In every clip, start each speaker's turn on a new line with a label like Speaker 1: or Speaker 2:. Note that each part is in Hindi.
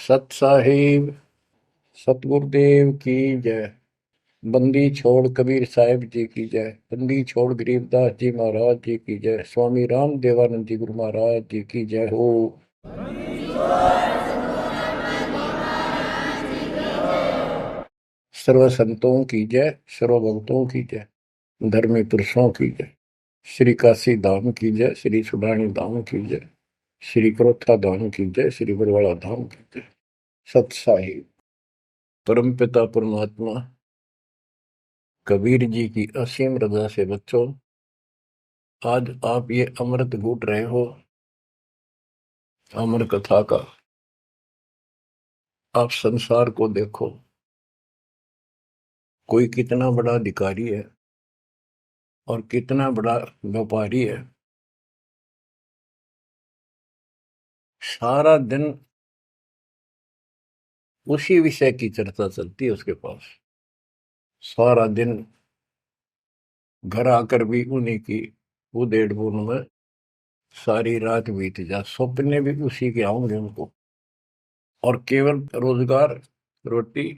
Speaker 1: सत साहिब सतगुरुदेव की जय। बंदी छोड़ कबीर साहिब जी की जय। बंदी छोड़ गरीबदास जी महाराज जी की जय। स्वामी राम देवानंद जी गुरु महाराज जी की जय हो। सर्व संतों की जय, सर्व भक्तों की जय, धर्मी पुरुषों की जय। श्री काशी धाम की जय, श्री सुडानी धाम की जय, श्री क्रोथा धाम की जय, श्री बरवाड़ा धाम की जय। सत साहिब परम पिता परमात्मा कबीर जी की असीम रजा से बच्चों, आज आप ये अमृत घूट रहे हो अमर कथा का। आप संसार को देखो, कोई कितना बड़ा अधिकारी है और कितना बड़ा व्यापारी है। सारा दिन उसी विषय की चर्चा चलती है उसके पास। सारा दिन घर आकर भी उन्हीं की उधेड़ बुन में सारी रात बीत जा, सपने भी उसी के आऊंगे उनको। और केवल रोजगार, रोटी,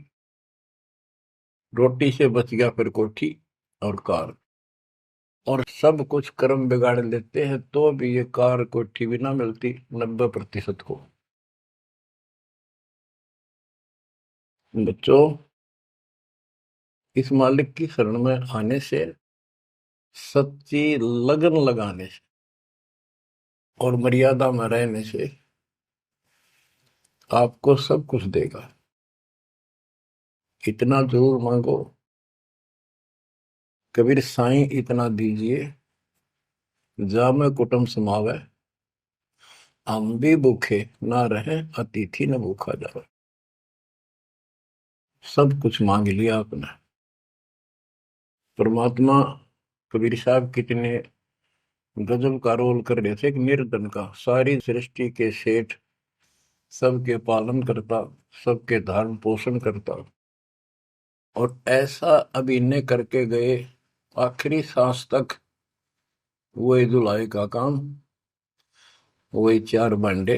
Speaker 1: रोटी से बच गया फिर कोठी और कार। और सब कुछ कर्म बिगाड़ लेते हैं तो भी ये कार कोठी भी ना मिलती 90% को। बच्चों, इस मालिक की शरण में आने से, सच्ची लगन लगाने से और मर्यादा में रहने से आपको सब कुछ देगा। इतना जरूर मांगो, कबीर साईं इतना दीजिए, जामे कुटुंब समावे, हम भी भूखे ना रहे, अतिथि न भूखा जावे। सब कुछ मांग लिया आपने। परमात्मा कबीर साहब कितने गजब का रोल कर रहे थे। एक निर्धन का, सारी सृष्टि के सेठ, सबके पालन करता, सबके धारण पोषण करता, और ऐसा अभिनय करके गए आखिरी सांस तक। वही धुलाई का काम, वही 4 भांडे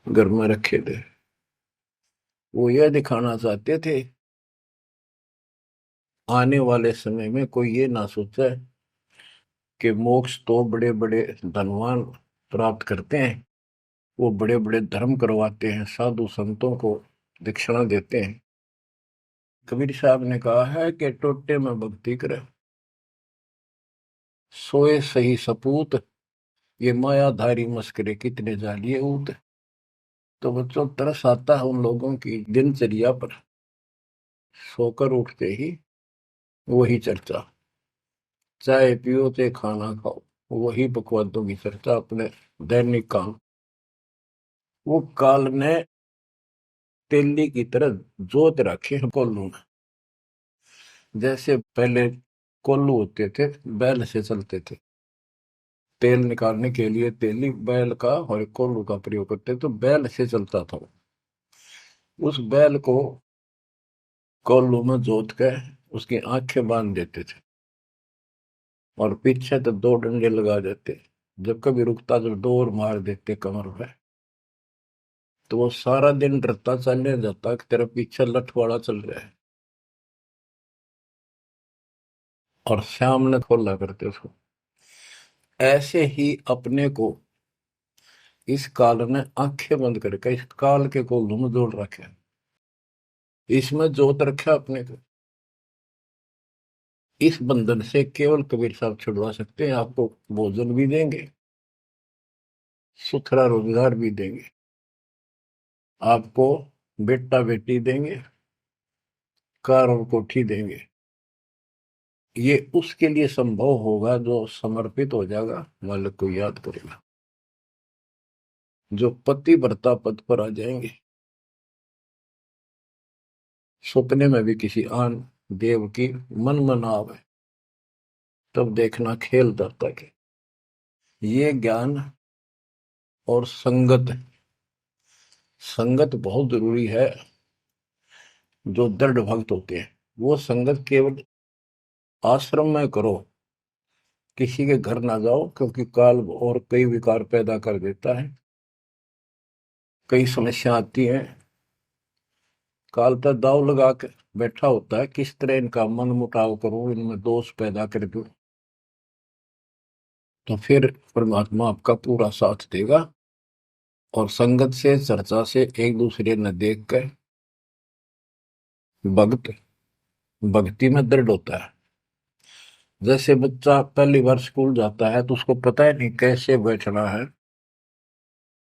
Speaker 1: घर में रखे थे। वो यह दिखाना चाहते थे आने वाले समय में कोई ये ना सोचे कि मोक्ष तो बड़े बड़े धनवान प्राप्त करते हैं, वो बड़े बड़े धर्म करवाते हैं, साधु संतों को दक्षिणा देते हैं। कबीर साहब ने कहा है कि टोटे में भक्ति करे, सोए सही सपूत, ये मायाधारी मस्करे कितने जालिए ऊत। तो बच्चों, तरस आता है उन लोगों की दिनचर्या पर। सोकर उठते ही वही चर्चा, चाय पियो चाहे खाना खाओ, वही बकवादों की चर्चा, अपने दैनिक काम। वो काल ने तेली की तरह जोत रखे हैं कोल्लू में। जैसे पहले कोल्लू होते थे, बैल से चलते थे, तेल निकालने के लिए तेली बैल का और कोल्लू का प्रयोग करते, तो बैल से चलता था। उस बैल को कोल्लू में जोत के उसकी आंखें बांध देते थे और पीछे तो 2 डंडे लगा देते। जब कभी रुकता तो डोर मार देते कमर पे। तो वो सारा दिन डरता चलने जाता कि तेरा पीछे लठवाड़ा चल रहा है, और शाम ने खोला करते उसको। ऐसे ही अपने को इस काल ने आंखें बंद करके इस काल के कोल्लू में जोड़ रखे, इसमें जोत रखा अपने को। इस बंधन से केवल कबीर साहब छुड़वा सकते हैं। आपको भोजन भी देंगे, सुथरा रोजगार भी देंगे, आपको बेटा बेटी देंगे, कार और कोठी देंगे। ये उसके लिए संभव होगा जो समर्पित हो जाएगा, मालिक को याद करेगा। जो पति व्रता पद पर आ जाएंगे, सपने में भी किसी आन देव की मन में आवे, तब देखना खेल जाता के ये ज्ञान और संगत, संगत बहुत जरूरी है। जो दृढ़ भक्त होते हैं वो संगत केवल आश्रम में करो, किसी के घर ना जाओ, क्योंकि काल और कई विकार पैदा कर देता है। कई समस्या आती हैं, काल तक दाव लगा के बैठा होता है, किस तरह इनका मन मुटाव करूं, इनमें दोष पैदा कर दूं, तो फिर परमात्मा आपका पूरा साथ देगा। और संगत से, चर्चा से, एक दूसरे न देख कर भक्त भक्ति में दृढ़ होता है। जैसे बच्चा पहली बार स्कूल जाता है तो उसको पता है नहीं कैसे बैठना है,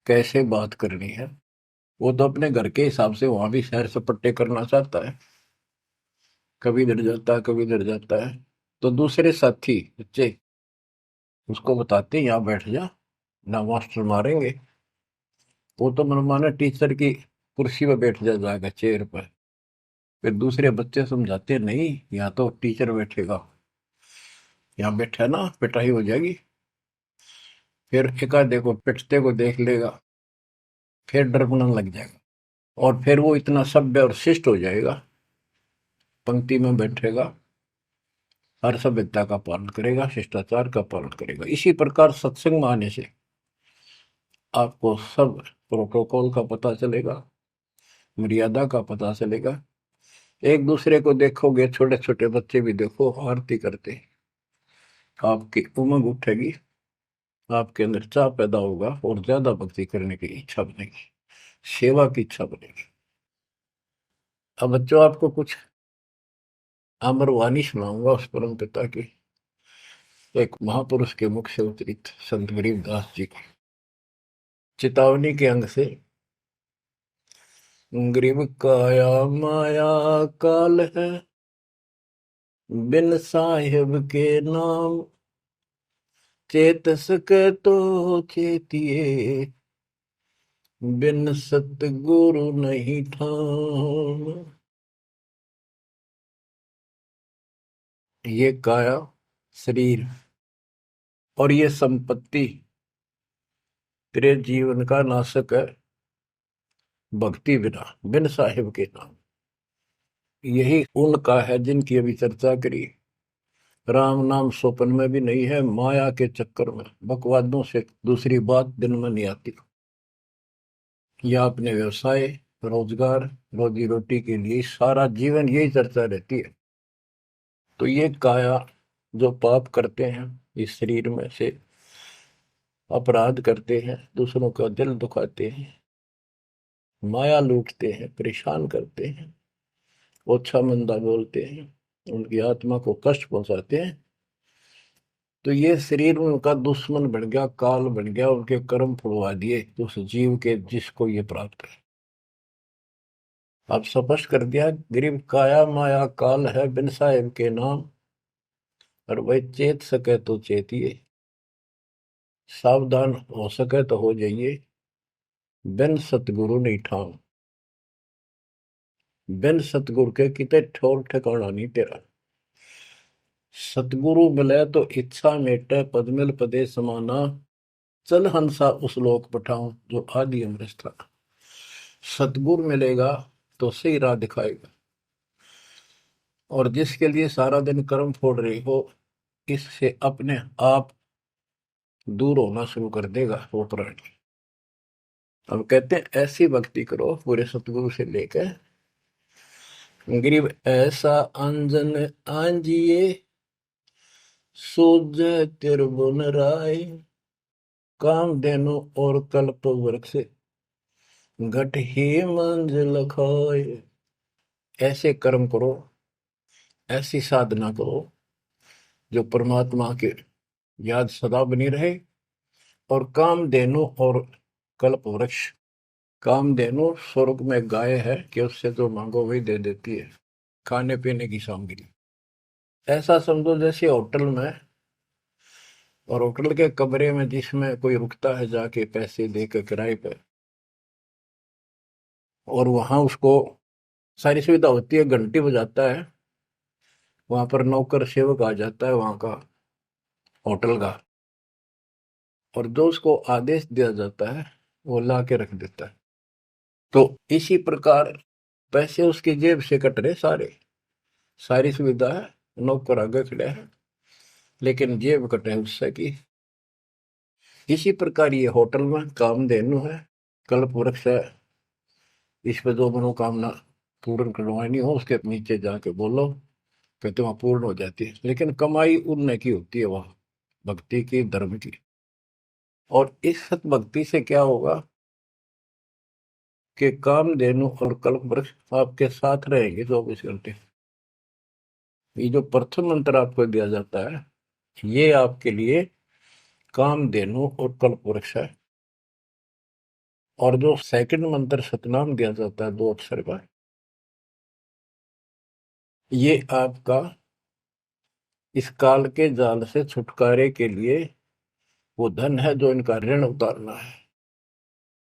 Speaker 1: कैसे बात करनी है। वो तो अपने घर के हिसाब से वहां भी सैर सपट्टे करना चाहता है, कभी इधर जाता है कभी इधर जाता है। तो दूसरे साथी बच्चे उसको बताते हैं यहाँ बैठ जा, ना मास्टर मारेंगे। वो तो मनमाना टीचर की कुर्सी पर बैठ जाएगा, चेयर पर। फिर दूसरे बच्चे समझाते हैं नहीं, यहाँ तो टीचर बैठेगा, यहाँ बैठा ना पिटाई हो जाएगी। फिर एक आधे को पिटते को देख लेगा, फिर डरने लग जाएगा, और फिर वो इतना सभ्य और शिष्ट हो जाएगा, पंक्ति में बैठेगा, हर सभ्यता का पालन करेगा, शिष्टाचार का पालन करेगा। इसी प्रकार सत्संग में आने से आपको सब प्रोटोकॉल का पता चलेगा, मर्यादा का पता चलेगा। एक दूसरे को देखोगे, छोटे छोटे बच्चे भी देखो आरती करते, आपकी उमंग उठेगी, आपके अंदर चाह पैदा होगा और ज्यादा भक्ति करने की इच्छा बनेगी, सेवा की इच्छा बनेगी। अब बच्चों आपको कुछ अमरवाणी सुनाऊंगा उस परम पिता की, एक महापुरुष के मुख से उतरित संत गरीबदास जी की चेतावनी के अंग से। गरीब काया माया काल है, बिन साहिब के नाम चेत सके तो चेतिए, बिन सतगुरु नहीं ठाम। ये काया शरीर और ये संपत्ति तेरे जीवन का नाशक है, भक्ति बिना, बिन साहिब के नाम। यही उनका है जिनकी अभी चर्चा करी। राम नाम स्वप्न में भी नहीं है, माया के चक्कर में बकवादों से दूसरी बात दिन में नहीं आती। या अपने व्यवसाय, रोजगार, रोजी रोटी के लिए सारा जीवन यही चर्चा रहती है। तो ये काया जो पाप करते हैं, इस शरीर में से अपराध करते हैं, दूसरों का दिल दुखाते हैं, माया लूटते हैं, परेशान करते हैं, ओछा मंदा बोलते हैं, उनकी आत्मा को कष्ट पहुंचाते हैं, तो ये शरीर उनका दुश्मन बन गया, काल बन गया, उनके कर्म फुड़वा दिए उस जीव के जिसको ये प्राप्त है। आप स्पष्ट कर दिया, गरीब काया माया काल है, बिन साहिब के नाम, और वह चेत सके तो चेतिए, सावधान हो सके तो हो जाइए, बिन सतगुरु नहीं ठाम। बिन सतगुरु के किते ठोर ठिकाना नहीं तेरा। सतगुरु मिले तो इच्छा मेटे, पद मिल पदे समाना, चल हंसा उस लोक पठाऊं जो आदि अमृत था। सतगुरु मिलेगा तो सही राह दिखाएगा, और जिसके लिए सारा दिन कर्म फोड़ रही हो, इससे अपने आप दूर होना शुरू कर देगा वो प्राणी। अब कहते हैं ऐसी भक्ति करो पूरे सतगुरु से लेकर, गरीब ऐसा अंजन आंजिए, सूझ त्रिभुवन राय, काम देनो और कल्प वृक्ष, घट ही मंजिल खाए। ऐसे कर्म करो, ऐसी साधना करो जो परमात्मा के याद सदा बनी रहे। और कामधेनु और कल्प वृक्ष, कामधेनु स्वर्ग में गाय है कि उससे जो मांगो वही दे देती है, खाने पीने की सामग्री। ऐसा समझो जैसे होटल में, और होटल के कमरे में जिसमें कोई रुकता है जाके पैसे देकर किराए पे, और वहां उसको सारी सुविधा होती है, घंटी बजाता है, वहां पर नौकर सेवक आ जाता है वहां का होटल का, और जो उसको आदेश दिया जाता है वो ला के रख देता है। तो इसी प्रकार पैसे उसकी जेब से कट रहे सारे, सारी सुविधा है, नौकर आगे खड़े हैं, लेकिन जेब कटे उससे की। इसी प्रकार ये होटल में कामधेनु है, कल्प वृक्ष है, इस पे जो मनोकामना पूर्ण करवानी हो उसके नीचे जाके बोलो, कहते वहां पूर्ण हो जाती है। लेकिन कमाई उनने की होती है वहां, भक्ति की, धर्म की। और इस सत भक्ति से क्या होगा कि कामधेनु और कल्प वृक्ष आपके साथ रहेंगे 24 घंटे। ये जो प्रथम मंत्र आपको दिया जाता है, ये आपके लिए कामधेनु और कल्प वृक्ष है। और जो सेकंड मंत्र सतनाम दिया जाता है 2 अक्षर का, ये आपका इस काल के जाल से छुटकारे के लिए वो धन है जो इनका ऋण उतारना है।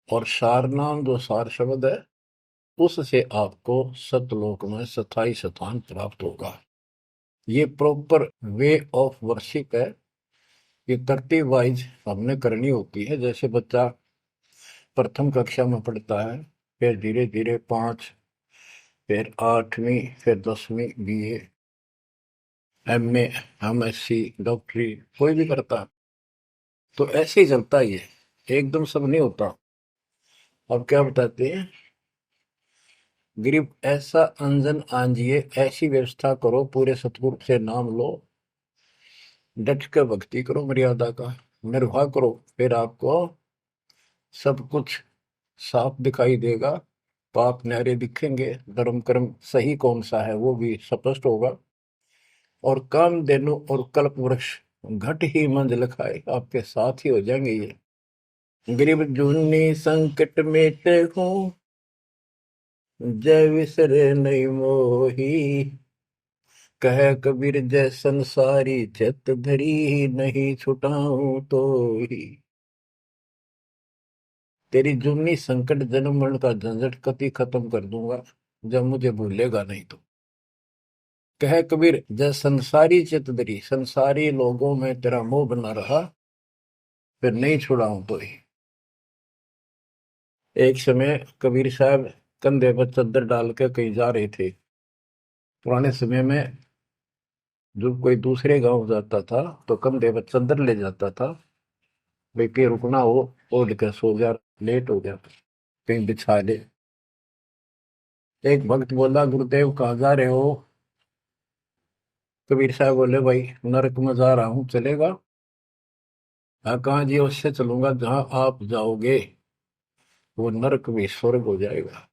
Speaker 1: और सारनाम जो सार शब्द है, उससे आपको सतलोक में स्थायी स्थान प्राप्त होगा। ये प्रॉपर वे ऑफ वर्शिप है। ये तरतीब वाइज हमने करनी होती है। जैसे बच्चा प्रथम कक्षा में पढ़ता है, फिर धीरे धीरे 5, फिर 8वीं, फिर 10वीं BA, MA, MSc, डॉक्टरी कोई भी करता है, तो ऐसे ही चलता ही है, एकदम सब नहीं होता। अब क्या बताते हैं, गरीब ऐसा अंजन आंजिए, ऐसी व्यवस्था करो, पूरे सतगुरु से नाम लो, डट के भक्ति करो, मर्यादा का निर्वाह करो, फिर आपको सब कुछ साफ दिखाई देगा। पाप न्यारे दिखेंगे, धर्म कर्म सही कौन सा है वो भी स्पष्ट होगा। और कामधेनु और कल्प वृक्ष घट ही मंजिल खाए, आपके साथ ही हो जाएंगे ये। गरीब जूनी संकट मेटे हूँ, जय विसरे नहीं मोही, कह कबीर जय संसारी, चित धरी नहीं छुटाऊं तो ही। तेरी जूनी संकट जन्म मरण का झंझट कति खत्म कर दूंगा, जब मुझे भूलेगा नहीं तो। कह कबीर जय संसारी चित धरी, संसारी लोगों में तेरा मोह बना रहा, फिर नहीं छुड़ाऊं तो ही। एक समय कबीर साहब कंधे पर चद्दर डाल के कहीं जा रहे थे। पुराने समय में जब कोई दूसरे गांव जाता था तो कंधे पर चद्दर ले जाता था, भाई कहीं रुकना हो, ओढ़ के सो जा, लेट हो गया कहीं बिछा ले। एक भक्त बोला, गुरुदेव कहाँ जा रहे हो? कबीर साहब बोले, भाई नरक में जा रहा हूँ, चलेगा? हाँ, कहाँ जी? उससे चलूंगा जहां आप जाओगे वो नरक भी स्वर्ग हो जाएगा।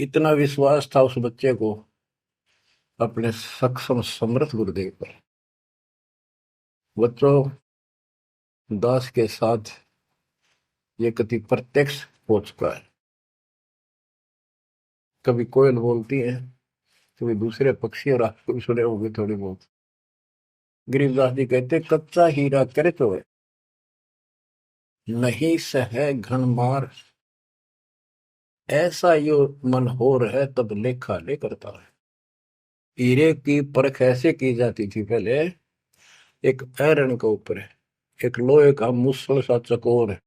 Speaker 1: इतना विश्वास था उस बच्चे को अपने सक्षम समर्थ गुरुदेव पर। बच्चों, दास के साथ ये कति प्रत्यक्ष हो चुका है। कभी कोयल बोलती है, कभी दूसरे पक्षी, और आपको भी सुने होंगे थोड़ी बहुत। गरीबदास जी कहते, कच्चा हीरा करे तो है, नहीं सह घन मार, ऐसा यो मन होर है, तब लेखा ले करता है। हीरे की परख ऐसे की जाती थी पहले, एक आयरन के ऊपर है, एक लोहे का मुसल सा चकोर है,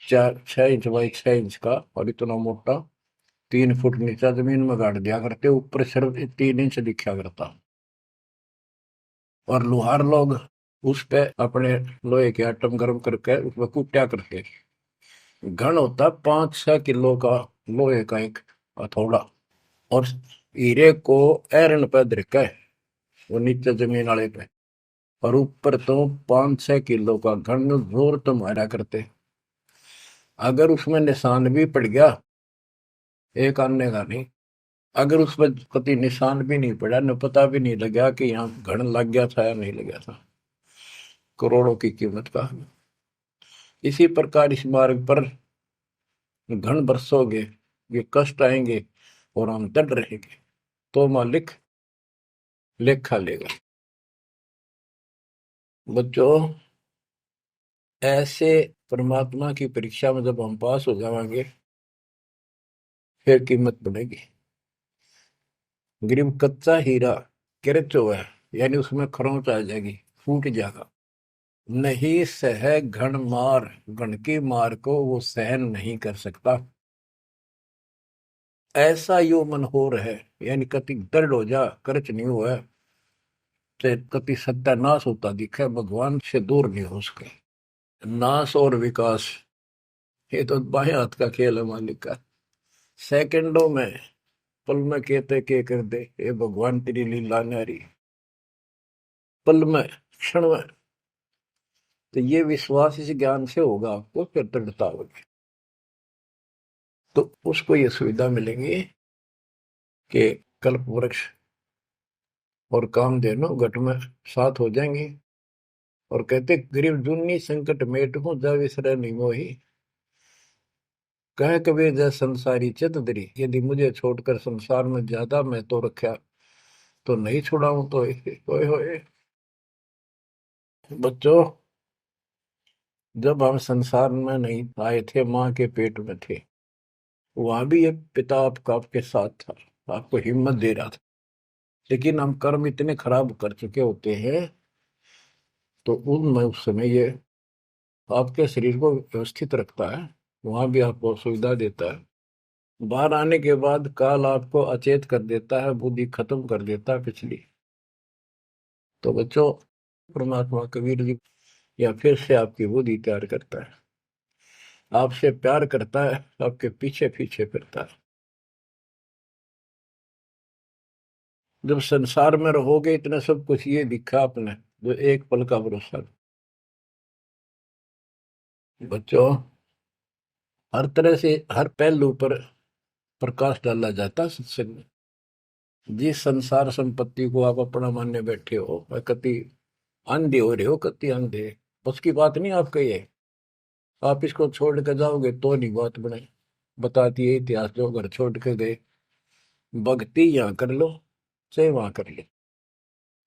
Speaker 1: 6 इंच बाई 6 इंच का, और इतना मोटा, 3 फुट नीचा जमीन में गाड़ दिया करते, ऊपर सिर्फ 3 इंच दिखा करता। और लोहार लोग उस पे अपने लोहे के आइटम गर्म करके उसमें कूटा करते। घन होता 5-6 किलो का लोहे का एक हथौड़ा, और हीरे को आयरन पे धरका है वो नीचे जमीन वाले पे, और ऊपर तो 5-6 किलो का घन जोर तो मारा करते। अगर उसमें निशान भी पड़ गया, एक आने का नहीं, अगर उसमें कभी निशान भी नहीं पड़ा, न पता भी नहीं लगा कि यहाँ घन लग गया था या नहीं लग गया था, करोड़ों की कीमत का। इसी प्रकार इस मार्ग पर घन बरसोगे, ये कष्ट आएंगे और हम डट रहेंगे, तो मालिक लेखा लेगा। बच्चों, ऐसे परमात्मा की परीक्षा में जब हम पास हो जाएंगे, फिर कीमत बनेगी। गरीब कच्चा हीरा किरच हुआ है, यानी उसमें खरोंच आ जाएगी, फूट जाएगा। नहीं सह घन मार, घन की मार को वो सहन नहीं कर सकता। ऐसा यो मन हो रहे, यानी कति दर्द हो जा, करच नहीं हुआ, तो कति सत्यानाश होता दिखे, भगवान से दूर नहीं हो सके। नाश और विकास, ये तो बाएं हाथ का खेल है मालिक का। सेकंडों में, पल में कहते के कर दे, ये भगवान तेरी लीला न्यारी। पल में, क्षण में। तो ये विश्वास इस ज्ञान से होगा आपको, फिर दृढ़ता होगी। तो उसको ये सुविधा मिलेगी कि कल्प वृक्ष और कामधेनु घट में साथ हो जाएंगे। और कहते गरीब जुन्नी संकट मेट हूं जा विसरे नहीं मोही। कह कबीर जय संसारी चित दरी, यदि मुझे छोड़कर संसार में ज्यादा मैं तो रखा तो नहीं छुड़ाऊं तो होए होए। बच्चों, जब हम संसार में नहीं आए थे, माँ के पेट में थे, वहां भी एक पिता आपका आपके साथ था, आपको हिम्मत दे रहा था। लेकिन हम कर्म इतने खराब कर चुके होते हैं, तो उनमें उस समय ये आपके शरीर को व्यवस्थित रखता है, वहां भी आपको सुविधा देता है। बाहर आने के बाद काल आपको अचेत कर देता है, बुद्धि खत्म कर देता है पिछली। तो बच्चों, परमात्मा कबीर जी या फिर से आपकी बुद्धि तैयार करता है, आपसे प्यार करता है, आपके पीछे पीछे फिरता है। जब संसार में रहोगे, इतना सब कुछ ये दिखा आपने, जो एक पल का भरोसा। बच्चों, हर तरह से हर पहलू पर प्रकाश डाला जाता है सत्संग में। जिस संसार संपत्ति को आप अपना मानने बैठे हो, कति अंधे हो रहे हो, कति अंधे, उसकी बात नहीं आपका ये। आप इसको छोड़ के जाओगे तो नहीं बात बने। बताती है इतिहास, जो घर छोड़ के गए, भक्ति यहाँ कर लो चाहे वहां कर लो,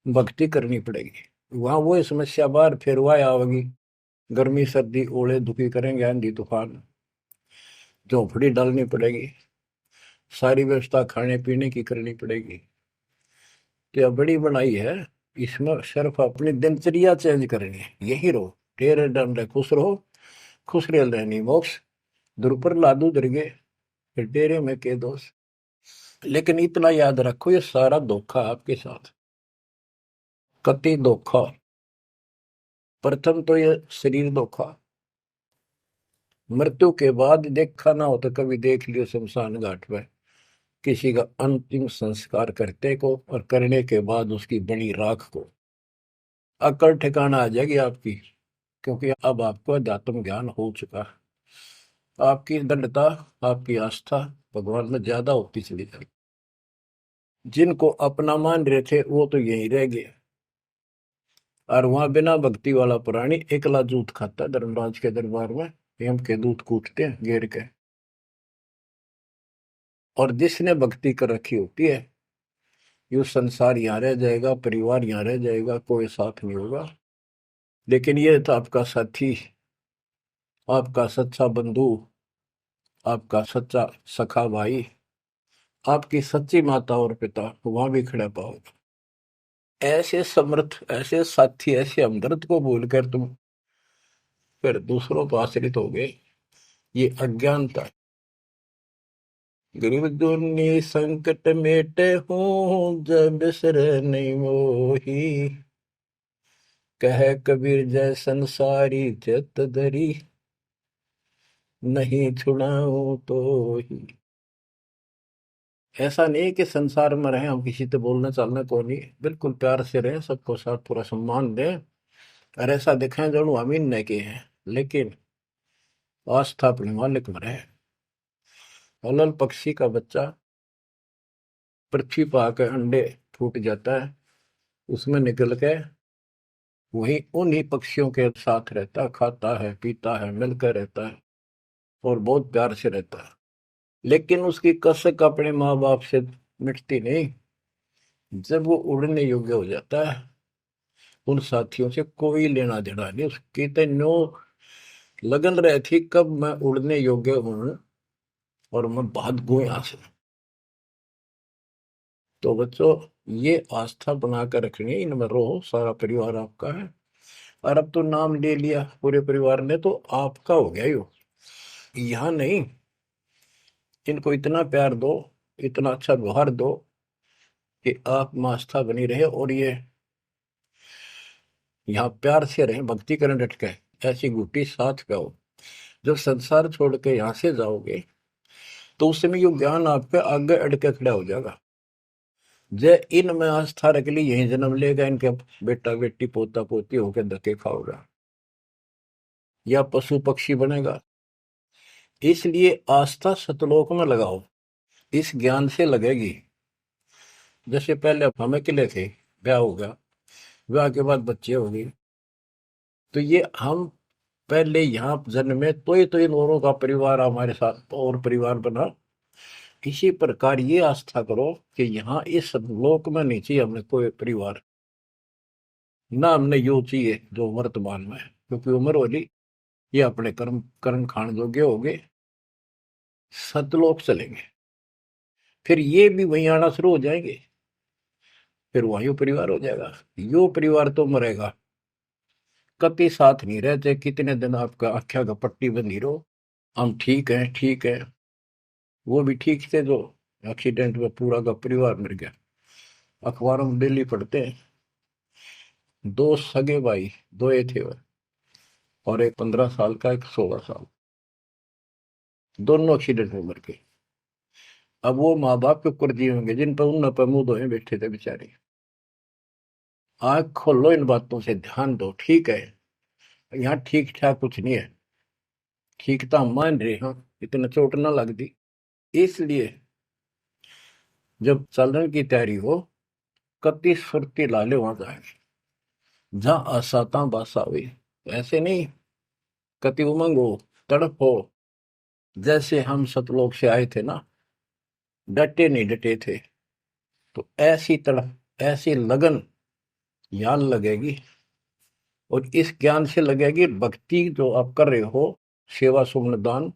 Speaker 1: भक्ति करनी पड़ेगी। वहां वो समस्या बार फिर वह आवेगी, गर्मी सर्दी ओले दुखी करेंगे, आंधी तूफान, झोपड़ी डालनी पड़ेगी, सारी व्यवस्था खाने पीने की करनी पड़ेगी। तो यह बड़ी बनाई है, इसमें सिर्फ अपनी दिनचर्या चेंज करनी है। यही रहो, टेरे डंडे खुश रहो, खुश रह रहनी मोक्ष, दुर लादू दरगे, फिर डेरे में के दोष। लेकिन इतना याद रखो, ये सारा धोखा आपके साथ, कति धोखा। प्रथम तो ये शरीर धोखा, मृत्यु के बाद देखा ना हो तो कभी देख लियो शमशान घाट में किसी का अंतिम संस्कार करते को, और करने के बाद उसकी बड़ी राख को अकड़ ठिकाना आ जाएगी आपकी। क्योंकि अब आपको अध्यात्म ज्ञान हो चुका है, आपकी दृढ़ता, आपकी आस्था भगवान में ज्यादा होती चली जाएगी। जिनको अपना मान रहे थे वो तो यहीं रह गए, और वहां बिना भक्ति वाला प्राणी एकला जूत खाता है धर्मराज के दरबार में, यम के दूत कूटते हैं घेर के। और जिसने भक्ति कर रखी होती है, यो संसार यहाँ रह जाएगा, परिवार यहाँ रह जाएगा, कोई साथ नहीं होगा। लेकिन ये तो आपका साथी, आपका सच्चा बंधु, आपका सच्चा सखा भाई, आपकी सच्ची माता और पिता वहां भी खड़ा पाओगे। ऐसे समर्थ, ऐसे साथी, ऐसे हमदर्द को भूलकर तुम फिर दूसरों पर आश्रित हो गए, ये अज्ञानता है। गरीब दुनी संकट मेटे हूँ, जब बिसर नहीं मोही। कह कबीर जय संसारी चित धरी, नहीं छुड़ाऊं तो ही। ऐसा नहीं कि संसार में रहे हम किसी से बोलने चालने को नहीं, बिल्कुल प्यार से रहे, सबको साथ पूरा सम्मान दें, और ऐसा दिखाएं जो हम इन नहीं के हैं, लेकिन आस्था अपने मालिक में रहे। अलल पक्षी का बच्चा पृथ्वी पर आकर अंडे फूट जाता है, उसमें निकल के वही उन्हीं पक्षियों के साथ रहता, खाता है, पीता है, मिलकर रहता है, और बहुत प्यार से रहता है। लेकिन उसकी कसक अपने माँ बाप से मिटती नहीं। जब वो उड़ने योग्य हो जाता है, उन साथियों से कोई लेना देना नहीं, उसकी तो नो लगन रही थी कब मैं उड़ने योग्य हूं और मैं भाग गूं यहां से। तो बच्चों, ये आस्था बनाकर रखनी है, इनमें रहो, सारा परिवार आपका है। और अब तो नाम ले लिया पूरे परिवार ने, तो आपका हो गया यो। यहाँ नहीं, इनको इतना प्यार दो, इतना अच्छा व्यवहार दो कि आप में आस्था बनी रहे, और ये यहाँ प्यार से रहे, भक्ति करें डट के, ऐसी गुटी साथ पे हो। जब संसार छोड़ के यहां से जाओगे तो उस समय ये ज्ञान आप पे आगे अड़ के खड़ा हो जाएगा। जय इनमें आस्था रख ली, यही जन्म लेगा, इनके बेटा बेटी पोता पोती होके धक्के खाओगा या पशु पक्षी बनेगा। इसलिए आस्था सतलोक में लगाओ, इस ज्ञान से लगेगी। जैसे पहले हम अकेले थे, ब्याह हो गया, ब्याह के बाद बच्चे हो गए, तो ये हम पहले यहाँ जन्मे तो इन औरों का परिवार हमारे साथ और परिवार बना। इसी प्रकार ये आस्था करो कि यहाँ इस लोक में नहीं चाहिए हमें कोई परिवार, ना हमने यो चाहिए जो वर्तमान में है, क्योंकि उम्र होली ये अपने कर्म कर्म खान योग्य हो गए, सतलोक चलेंगे, फिर ये भी वहीं आना शुरू हो जाएंगे, फिर वहीं परिवार हो जाएगा। यो परिवार तो मरेगा, कति साथ नहीं रहते, कितने दिन आपका आख्या का पट्टी बंधी रहो, हम ठीक है ठीक है। वो भी ठीक थे जो एक्सीडेंट में पूरा का परिवार मर गया। अखबारों में डेली पढ़ते हैं, दो सगे भाई, दो ये थे, और एक 15 साल का, एक 16 साल, दोनों एक्सीडेंट में मर गए। अब वो माँ बाप के ऊपर जी होंगे जिन पर उन पर मुंह धोए बैठे थे बेचारे। आंख खोलो, इन बातों से ध्यान दो। ठीक है, यहाँ ठीक ठाक कुछ नहीं है, ठीक तो हम मान रहे हैं, इतना चोट ना लग दी। इसलिए जब चलने की तैयारी हो, कति सुरती लाले वहां जाएंगे जहां आसाता बासा हुई। ऐसे नहीं, कति उमंग हो, तड़प हो, जैसे हम सतलोक से आए थे ना, डटे नहीं डटे थे, तो ऐसी तड़प ऐसी लगन यान लगेगी। और इस ज्ञान से लगेगी भक्ति जो आप कर रहे हो, सेवा सुमन दान,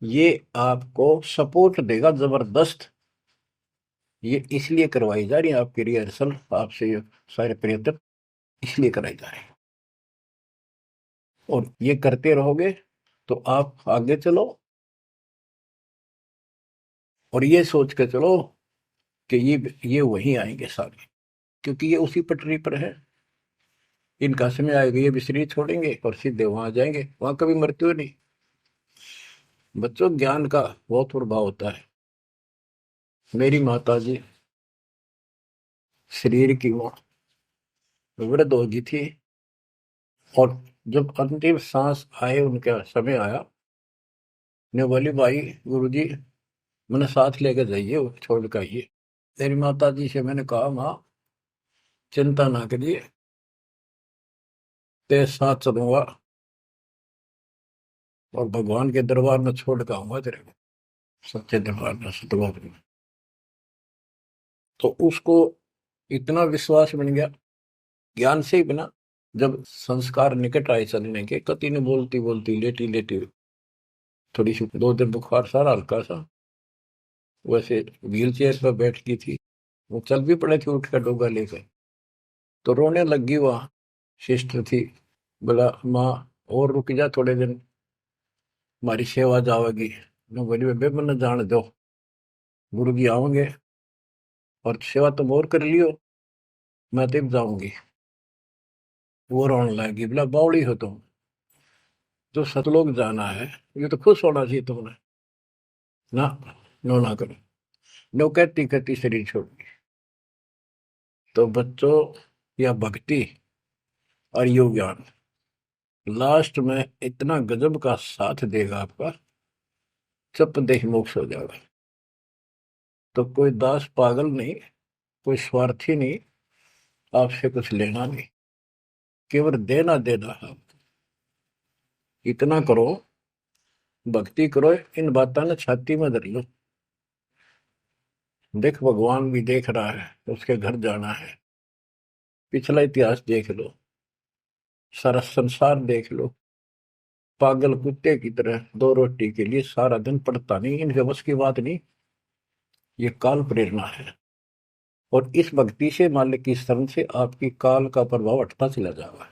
Speaker 1: ये आपको सपोर्ट देगा जबरदस्त। ये इसलिए करवाई जा रही है आपकी रिहर्सल, आपसे ये सारे प्रयत्न इसलिए कराए जा रहे हैं। और ये करते रहोगे तो आप आगे चलो, और ये सोच के चलो कि ये वहीं आएंगे सारे, क्योंकि ये उसी पटरी पर है। इनका समय आएगा, ये भी शरीर छोड़ेंगे और सीधे वहां जाएंगे, वहां कभी मृत्यु नहीं। बच्चों, ज्ञान का बहुत प्रभाव होता है। मेरी माता जी शरीर की वो वृद्ध हो गई थी, और जब अंतिम सांस आए, उनका समय आया, ने बोली भाई गुरु जी मैंने साथ लेके जाइए, वो छोड़ कर आइए। तेरी माता जी से मैंने कहा, माँ चिंता ना करिए, तेरे साथ चलूंगा और भगवान के दरबार में छोड़ कर आऊंगा तेरे को, सच्चे दरबार में, सतलोक में। तो उसको इतना विश्वास बन गया, ज्ञान से ही बना। जब संस्कार निकट आए चलने के, कति ने बोलती बोलती लेटी लेटी, थोड़ी सी 2 दिन बुखार सारा हल्का सा, वैसे व्हील चेयर पर बैठ की थी, वो चल भी पड़े थे उठ कर डोगा लेकर, तो रोने लगी। वहाँ सिस्टर थी, बोला माँ और रुक जा थोड़े दिन, हमारी सेवा जाओगी। मैं बोली बेबे मैंने जान दो, गुरु जी आओगे और सेवा तुम और कर लियो, मैं तब जाऊंगी। वो रोने लगी, बोला बावड़ी हो तुम, जो सतलोक जाना है ये तो खुश होना चाहिए तुमने, ना नो ना करो। नो कहती कहती शरीर छोड़ दी। तो बच्चों, या भक्ति और योग ज्ञान लास्ट में इतना गजब का साथ देगा आपका, चप देह मोक्ष हो जाएगा। तो कोई दास पागल नहीं, कोई स्वार्थी नहीं, आपसे कुछ लेना नहीं, केवल देना देना है। इतना करो, भक्ति करो, इन बातों ने छाती में धर लो। देख भगवान भी देख रहा है, उसके घर जाना है, पिछला इतिहास देख लो, सारा संसार देख लो। पागल कुत्ते की तरह 2 रोटी के लिए सारा दिन पड़ता नहीं, इनके बस की बात नहीं। ये काल प्रेरणा है, और इस भक्ति से, मालिक की शरण से आपकी काल का प्रभाव हटता चला जाएगा।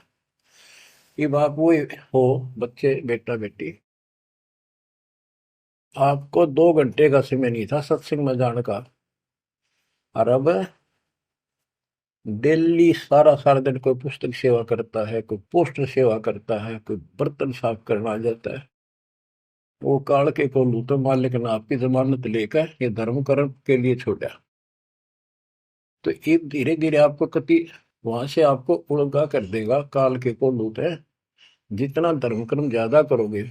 Speaker 1: अब आप वो हो बच्चे, बेटा बेटी, आपको 2 घंटे का समय नहीं था सत्संग में जाने का, और अब डेली सारा सारा दिन कोई पुस्तक सेवा करता है, कोई पोस्टर सेवा करता है, कोई बर्तन साफ करना आ जाता है। वो काल के को लू तो मालिक ने आपकी जमानत लेकर ये धर्म कर्म के लिए छोड़ा। तो ये धीरे धीरे आपको कति वहां से आपको उड़गा कर देगा काल के को लूट है। जितना धर्म कर्म ज्यादा करोगे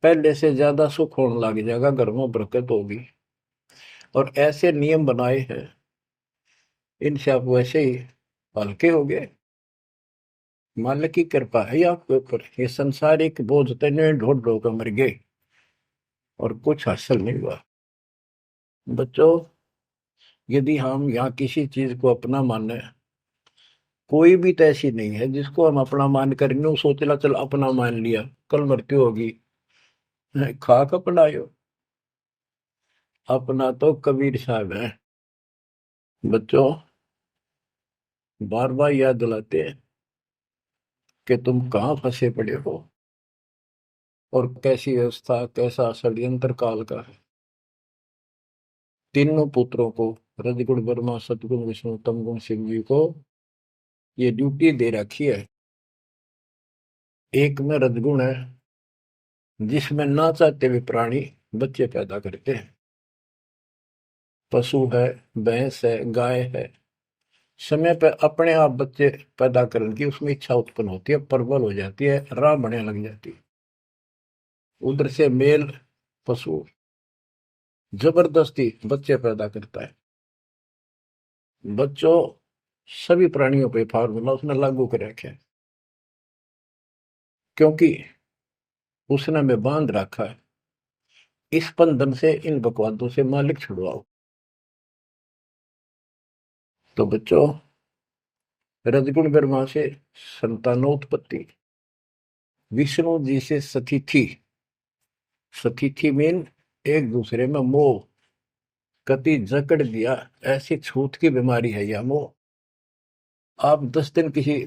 Speaker 1: पहले से ज्यादा सुख होने लग जाएगा, घर में बरकत होगी। और ऐसे नियम बनाए हैं इनसे आप वैसे ही हल्के हो गए। मालिक की कृपा है आपके ऊपर। ये संसारिक बोझ तने ढोल ढो कर मर गए और कुछ हासिल नहीं हुआ। बच्चों, यदि हम यहाँ किसी चीज को अपना माने, कोई भी तो ऐसी नहीं है जिसको हम अपना मान करेंगे वो सोचला चल अपना मान लिया कल मृत्यु होगी। खाक अपनायो, अपना तो कबीर साहब है। बच्चों, बार बार याद दिलाते हैं कि तुम कहाँ फंसे पड़े हो और कैसी व्यवस्था कैसा षड्यंत्र काल का है। तीनों पुत्रों को, रजगुण ब्रह्मा सतगुण विष्णु तमगुण शिव जी को ये ड्यूटी दे रखी है। एक में रजगुण है जिसमें ना चाहते हुए प्राणी बच्चे पैदा करते हैं। पशु है, भैंस है, गाय है, समय पर अपने आप बच्चे पैदा करने की उसमें इच्छा उत्पन्न होती है, प्रबल हो जाती है, राह बढ़ने लग जाती है। उधर से मेल पशु जबरदस्ती बच्चे पैदा करता है। बच्चों, सभी प्राणियों पे फार्मूला उसने लागू कर रखे है, क्योंकि उसने हमें बांध रखा है। इस बंधन से, इन बकवादों से मालिक छुड़वाओ। तो बच्चों, रजगुण ब्रह्मा से संतानोत्पत्ति, विष्णु जी से सतिथि। सतिथि मीन एक दूसरे में मोह, कति जकड़ दिया, ऐसी छूत की बीमारी है यह मोह। आप 10 दिन किसी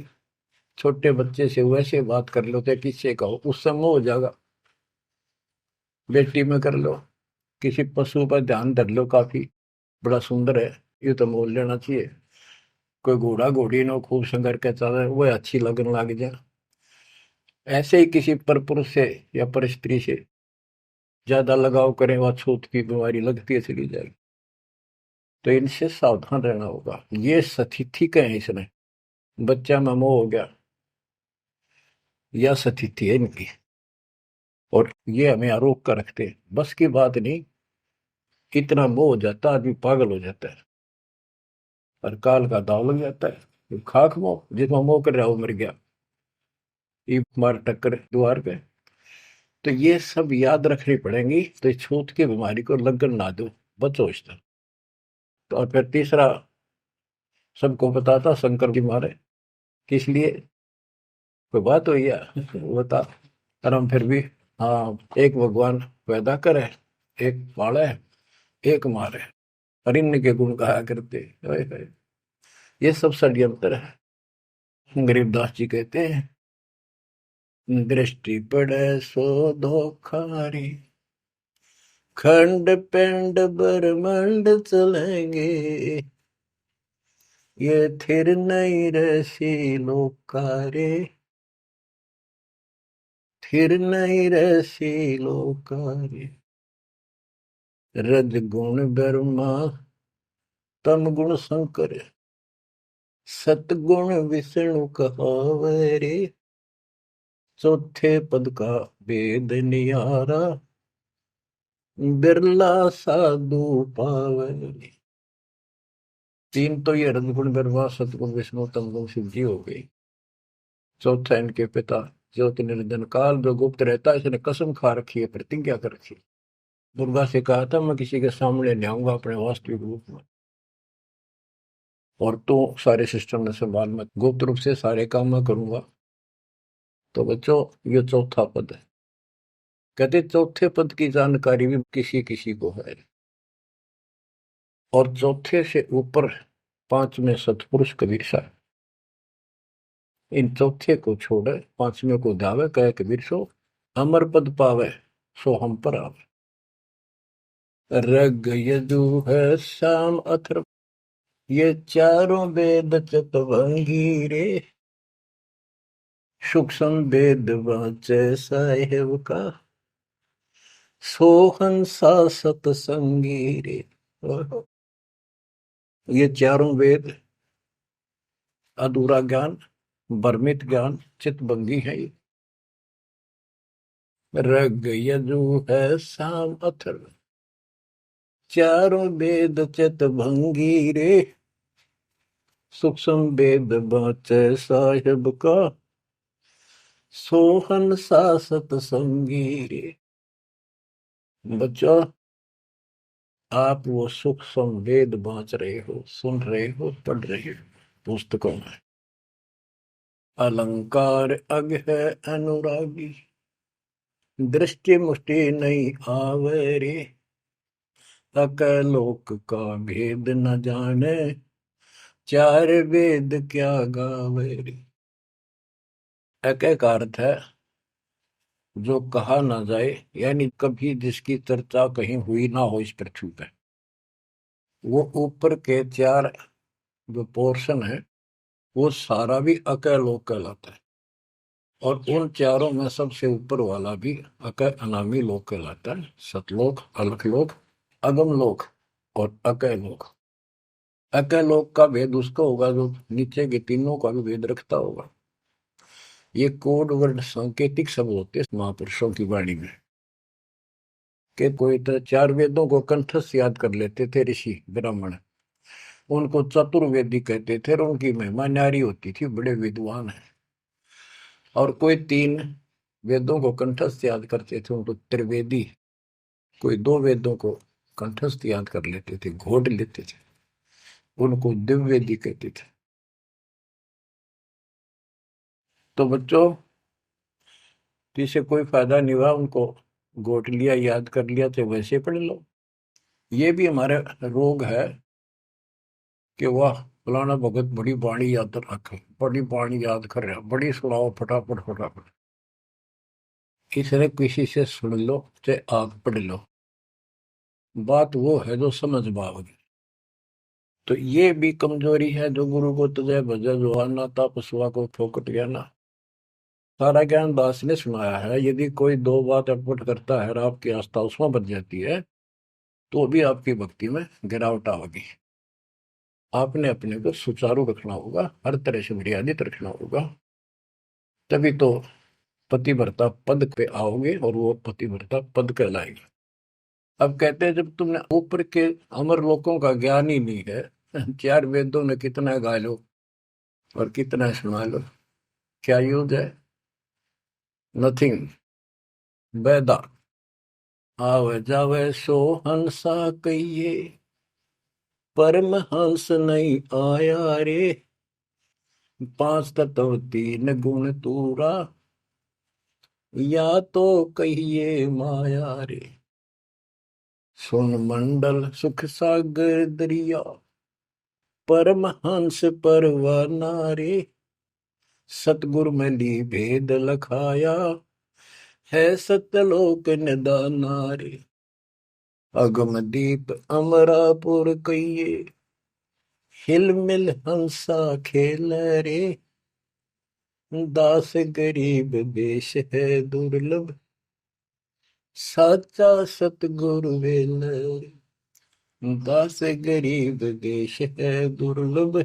Speaker 1: छोटे बच्चे से वैसे बात कर लो तो किससे कहो उससे मोह हो जाएगा। बेटी में कर लो, किसी पशु पर ध्यान धर लो, काफी बड़ा सुंदर है ये तो मोल लेना चाहिए। कोई घोड़ा घोड़ी नो खूब संगर के चल वो अच्छी लगने लग जाए। ऐसे ही किसी पर पुरुष से या पर स्त्री से ज्यादा लगाव करें वह छूत की बीमारी लगती है चली जाएगी। तो इनसे सावधान रहना होगा। ये सतिथि का है, इसने बच्चा में मोह हो गया, यह सतिथि है इनकी। और ये हमें आरोप कर रखते हैं, बस की बात नहीं। इतना मोह हो जाता आदमी पागल हो जाता है और काल का दाव लग जाता है। ये खाक मोह, जिसमें मोह कर रहा हो मर गया, ये मार टक्कर द्वार पे। तो ये सब याद रखनी पड़ेंगी, तो इस छूत की बीमारी को लगन ना दो, बचो इससे। तो और फिर तीसरा सबको बताता शंकर की मारे किस लिए, कोई बात हुई है बता। और हम फिर भी, हाँ, एक भगवान पैदा करे, एक पाले, एक मारे, और इन्हीं के गुण गाया करते। हाय हाय, ये सब षड्यंत्र है। गरीबदास जी कहते हैं, दृष्टि पड़े सो धोखारी, खंड पिंड ब्रह्मंड चलेंगे, ये थिर नहीं रसी लोकारे, थिर नहीं रसी लोकारे। रज गुण ब्रह्मा तम गुण शंकर, सतगुण विष्णु कहावे रे, चौथे पद का वेद नियारा, बिरला साधु पावे। तीन तो ये रजगुण ब्रह्मा सतगुण विष्णु तमगुण शिव जी हो गई। चौथा इनके पिता ज्योति निरंजन काल जो गुप्त रहता है, इसने कसम खा रखी है, प्रतिज्ञा कर रखी है। दुर्गा से कहा था मैं किसी के सामने नहीं आऊंगा अपने वास्तविक रूप में, और तो सारे सिस्टम में संभाल, मैं गुप्त रूप से सारे काम मैं करूंगा। तो बच्चों, ये चौथा पद है। कहते चौथे पद की जानकारी भी किसी किसी को है, और चौथे से ऊपर 5 में सतपुरुष कबीर साहब। इन चौथे को छोड़े 5वें को धावे, कहे कबीर सो अमर पद पावे, सो हम पर आवे। रग यजु है श्याम अथर्व, ये चारों वेद चतुरंगी रे, सूक्ष्म वेद वाचे साहेब का, सोहंसा सतसंगी रे। ये चारों वेद अधूरा ज्ञान, भ्रमित ज्ञान, चितभंगी है ये। रग यजु है साम अथर्व, चारों वेद चितभंगी रे। सूक्ष्म वेद बाचे साहिब का, सोहन सा सतसंगी रे। बच्चों, आप वो सूक्ष्म वेद बांच रहे हो, सुन रहे हो, पढ़ रहे हो पुस्तकों में। अलंकार अग है अनुरागी, दृष्टि मुष्टि नहीं आवे रे। अकलोक का भेद न जाने, चार वेद क्या गावे रे। एक एक अर्थ है जो कहा ना जाए, यानी कभी जिसकी चर्चा कहीं हुई ना हो इस पृथ्वी पे। वो ऊपर के चार जो पोर्शन है वो सारा भी अकलोक कहलाता है। और उन चारों में सबसे ऊपर वाला भी अकय अनामी लोक कहलाता है। सतलोक, अलखलोक, अगम लोक और अकय लोक। अकय लोक का भेद उसका होगा जो नीचे के तीनों का भी भेद रखता होगा। ये कोड वर्ड सांकेतिक शब्द होते हैं महापुरुषों की वाणी में। कि कोई तो चार वेदों को कंठस्थ याद कर लेते थे ऋषि ब्राह्मण, उनको चतुर्वेदी कहते थे और उनकी महिमा न्यारी होती थी, बड़े विद्वान है। और कोई तीन वेदों को कंठस्थ याद करते थे, उनको त्रिवेदी। कोई दो वेदों को कंठस्थ याद कर लेते थे, घोट लेते थे, उनको दिव्यवेदी कहते थे। तो बच्चों, जिसे कोई फायदा नहीं हुआ, उनको घोट लिया, याद कर लिया, तो वैसे पढ़ लो। ये भी हमारे रोग है कि वाह फलाना भगत बड़ी बाणी याद रखे, बड़ी बाणी याद कर रहा, बड़ी सुनाओ फटाफट फटाफट। इसने किसी से सुन लो चाहे आप पढ़ लो, बात वो है जो समझ पाओगे। तो ये भी कमजोरी है जो गुरु को तुझे भजा जो आना था पशुआ को फोकट गया ना। सारा ज्ञान दास ने सुनाया है। यदि कोई दो बात अटपट करता है और आपकी आस्था उसमें बच जाती है तो भी आपकी भक्ति में गिरावट आएगी। आपने अपने को सुचारू रखना होगा, हर तरह से मर्यादित रखना होगा, तभी तो पतिव्रता पद पे आओगे और वो पतिव्रता पद कहलाएगा। अब कहते हैं जब तुमने ऊपर के अमर लोकों का ज्ञान ही नहीं है, चार वेदों में कितना गा लो और कितना सुना लो, क्या यूज है? नथिंग। बैदा आवे जावे सो हंसा कहिए, परमहंस नहीं आया रे। पांच तत्व तीन गुण तूरा, या तो कहिए माया रे। सुन मंडल सुख सागर दरिया, परमहंस परवाना रे। सतगुरु में ली भेद लखाया, है सतलोक निदाना रे। अगम दीप अमरापुर कहिए, हिल मिल हंसा खेल रे। दास गरीब वेश है दुर्लभ, साचा सतगुरु वेल रे। दास गरीब वेश है दुर्लभ,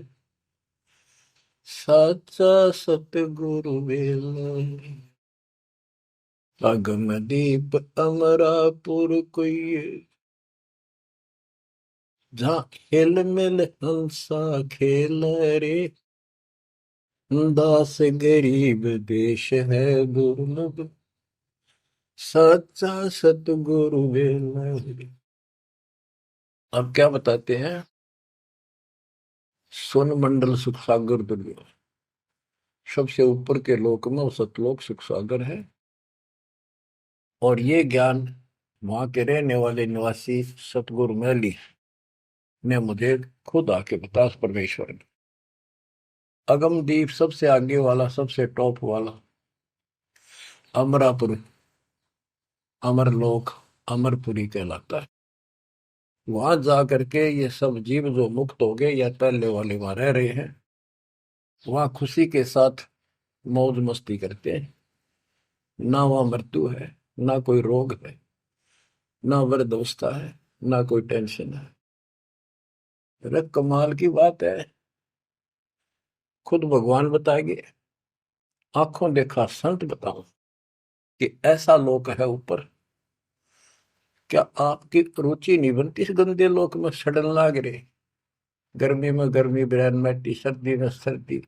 Speaker 1: साचा सतगुरु वेल रे। अगम दीप अमरापुर कोई, जहाँ हिल मिल हंसा खेल रे। दास गरीब देश है दुर्लभ, सच्चा सतगुरु वेला। अब क्या बताते हैं? सुन मंडल सुख सागर दुर्लभ, सबसे ऊपर के लोक में वो सतलोक सुख सागर है। और ये ज्ञान वहां के रहने वाले निवासी सतगुरु मैली ने मुझे खुद आके बताया, परमेश्वर ने। अगमदीप सबसे आगे वाला, सबसे टॉप वाला अमरापुर, अमरलोक, अमरपुरी कहलाता है। वहां जा करके ये सब जीव जो मुक्त हो गए या पहले वाले वहां रह रहे हैं, वहां खुशी के साथ मौज मस्ती करते हैं। ना वहां मृत्यु है, ना कोई रोग है, ना वृद्धावस्था है, ना कोई टेंशन है। अरे कमाल की बात है, खुद भगवान बताएंगे, आंखों देखा संत बताऊं कि ऐसा लोक है ऊपर। क्या आपकी रुचि नहीं बनती इस गंदे लोक में सड़न लाग रहे? गर्मी में गर्मी बिरान मैटी, सर्दी में सर्दी,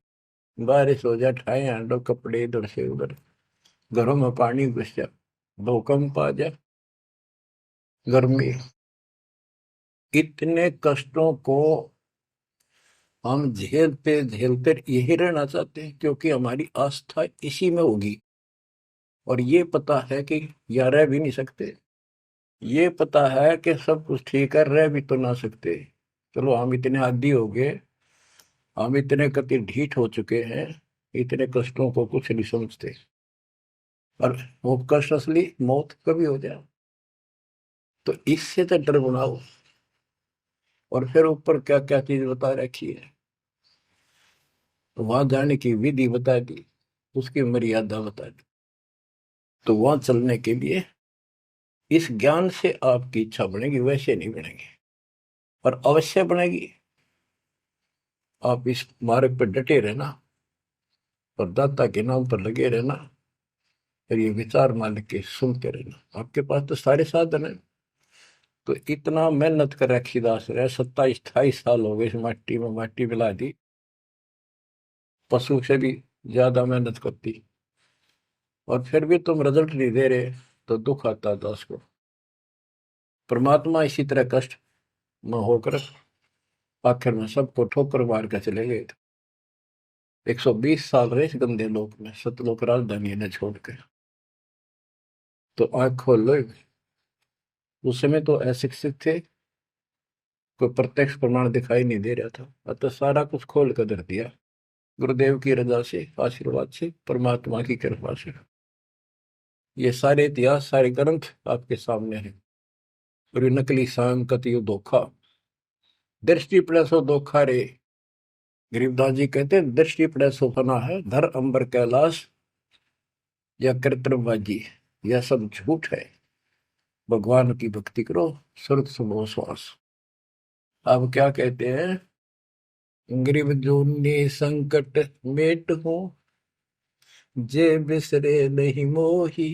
Speaker 1: बारिश हो जाए ठाए हांडो कपड़े इधर से उधर, घरों में पानी घुस जाए, भूकंप आ जाए, गर्मी, इतने कष्टों को हम झेलते झेलते यही रहना चाहते हैं, क्योंकि हमारी आस्था इसी में होगी। और ये पता है कि या रह भी नहीं सकते, ये पता है कि सब कुछ ठीक है, रह भी तो ना सकते। चलो हम इतने आदी हो गए, हम इतने कति ढीठ हो चुके हैं, इतने कष्टों को कुछ नहीं समझते। और वो कष्ट असली मौत कभी हो जाए, तो इससे तो डर बनाओ। और फिर ऊपर क्या क्या चीज बता रखी है, तो वहां जाने की विधि बता दी, उसकी मर्यादा बता दी। तो वहां चलने के लिए इस ज्ञान से आपकी इच्छा बनेगी, वैसे नहीं बनेगी, और अवश्य बनेगी। आप इस मार्ग पर डटे रहना और दाता के नाम पर लगे रहना, फिर ये विचार मालिक के सुनते रहना। आपके पास तो सारे साधन है। तो इतना मेहनत कर रखी दास रहे, 27-28 साल हो गए इस माटी में माटी मिला दी, पशु से भी ज्यादा मेहनत करती, और फिर भी तुम रिजल्ट नहीं दे रहे, तो दुख आता है दास को। परमात्मा इसी तरह कष्ट में होकर आखिर में सबको ठोकर मार कर चले गए थे। 120 साल रहे इस गंदे लोक में, सतलोक राजधानी ने छोड़ के। तो आंख खोल लो। उस समय तो अशिक्षित थे, कोई प्रत्यक्ष प्रमाण दिखाई नहीं दे रहा था, अतः सारा कुछ खोल कर धर दिया, गुरुदेव की रजा से, आशीर्वाद से, परमात्मा की कृपा से। ये सारे इतिहास, सारे ग्रंथ आपके सामने हैं। और ये नकली सांग कतियो धोखा, दृष्टि पड़े सो धोखा रे। गरीबदास जी कहते हैं दृष्टि पड़े सो फना है, धर अंबर कैलाश या कृत्रिमबाजी, यह सब झूठ है। भगवान की भक्ति करो, सुरत सुबह श्वास। अब क्या कहते हैं, गरीब जूनी संकट मेट हो, जे बिसरे नहीं मोही,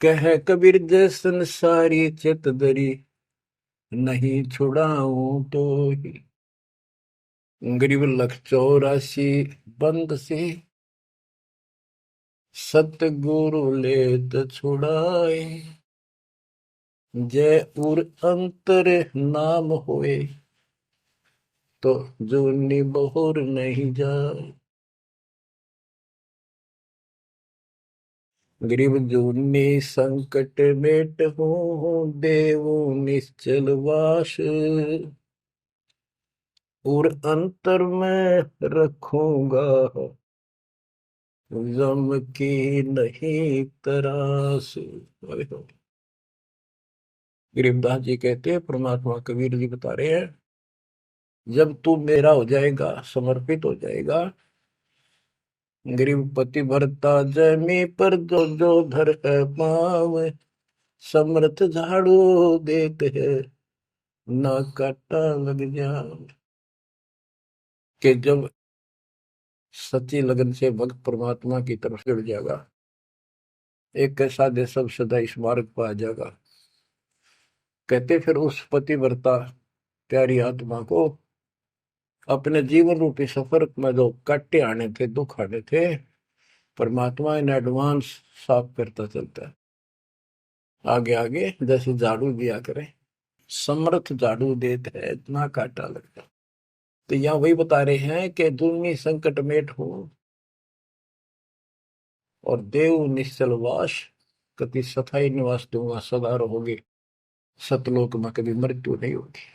Speaker 1: कह कबीर जय संसारी चित दरी, नहीं छुड़ाऊं तो ही। गरीब लख 84 बंद से, सतगुरु लेत छुड़ाए, जय उर अंतर नाम होए, तो जूनी बहुर नहीं जाए। गरीब जूनी संकट मेट हूँ, देवू निश्चल वास, और अंतर में रखूंगा, गम की नहीं तरास। गरीबदास जी कहते हैं, परमात्मा कबीर जी बता रहे हैं, जब तू मेरा हो जाएगा, समर्पित हो जाएगा, गरीब पति भरता जमी पर जो जो धर है पाव, समर्थ झाड़ू देते हैं, ना काटा लग जाए। कि जब सच्ची लगन से भक्त परमात्मा की तरफ जुड़ जाएगा, एक कैसा दे सब सदा इस मार्ग पर आ जाएगा। कहते फिर उस पतिव्रता प्यारी आत्मा को अपने जीवन रूपी सफर में जो काटे आने थे, दुख आने थे, परमात्मा इन एडवांस साफ करता चलता है। आगे आगे जैसे झाड़ू दिया करे, समर्थ झाड़ू देते है, इतना काटा लगता। तो यहाँ वही बता रहे हैं कि दुर्मी संकट मेट हो, और देव निश्चल वास, कति सथाई निवास दूंगा, सदा रहोगे सतलोक में, कभी मृत्यु नहीं होगी।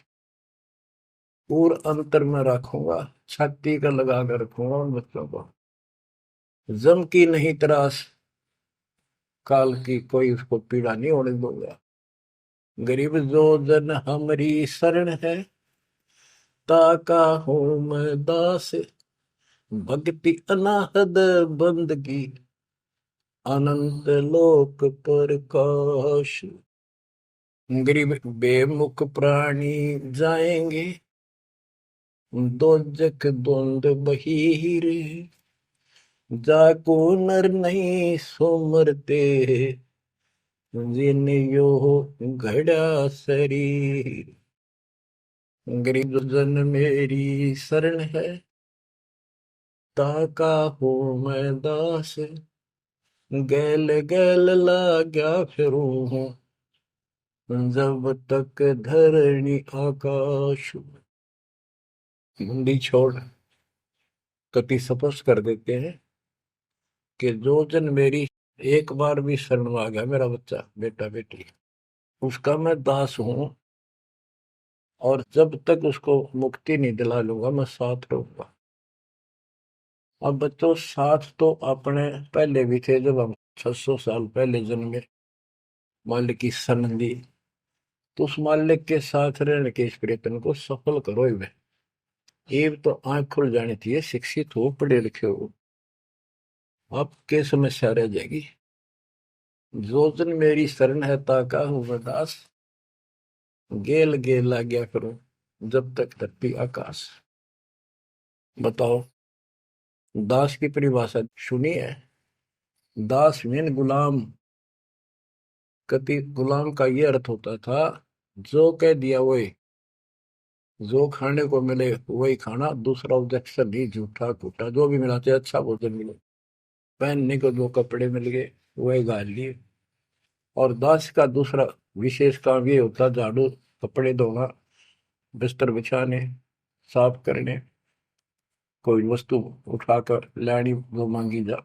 Speaker 1: और अंतर में रखूंगा, छाती का लगा कर रखूंगा उन बच्चों को, जम की नहीं त्रास, काल की कोई उसको पीड़ा नहीं होने दूंगा। गरीब जो जन हमारी शरण है, ताका हूं मैं दास, भक्ति अनाहद बंदगी, अनंत लोक प्रकाश। गरीब बेमुख प्राणी जाएंगे दोजख द्वंद बहीर, जाको नर नहीं सो मरते, जिन यो घड़ा शरीर। गरीब जन मेरी शरण है, ताका हो मैं दास, गैल गैल लाग्या फिरूं हूँ, जब तक धरणी आकाश। हिंदी छोड़ कति स्पष्ट कर देते हैं कि जो जन मेरी एक बार भी शरण में आ गया, मेरा बच्चा बेटा बेटी, उसका मैं दास हूं, और जब तक उसको मुक्ति नहीं दिला लूंगा मैं साथ रहूंगा। अब बच्चों साथ तो अपने पहले भी थे, जब हम 600 साल पहले जन्मे, मालिक की शरण दी, तो उस मालिक के साथ रहने के इस प्रयत्न को सफल करो ही। ये तो आंख खुल जानी चाहिए, शिक्षित हो पढ़े लिखे हो, आपके समस्या रह जाएगी। जो जन मेरी शरण है ताका हूँ मैं दास, गेल गेल आ गया करूं, जब तक धरती आकाश। बताओ, दास की परिभाषा सुनी है? दास मीन गुलाम। कति गुलाम का ये अर्थ होता था, जो कह दिया वही, जो खाने को मिले वही खाना, दूसरा ऑब्जेक्शन नहीं, झूठा कूटा जो भी मिला, चाहे अच्छा भोजन मिले, पहनने को जो कपड़े मिल गए वही गाल लिए। और दास का दूसरा विशेष काम ये होता, झाड़ू, कपड़े धोना, बिस्तर बिछाने, साफ करने, कोई वस्तु उठाकर लानी वो मांगी जा।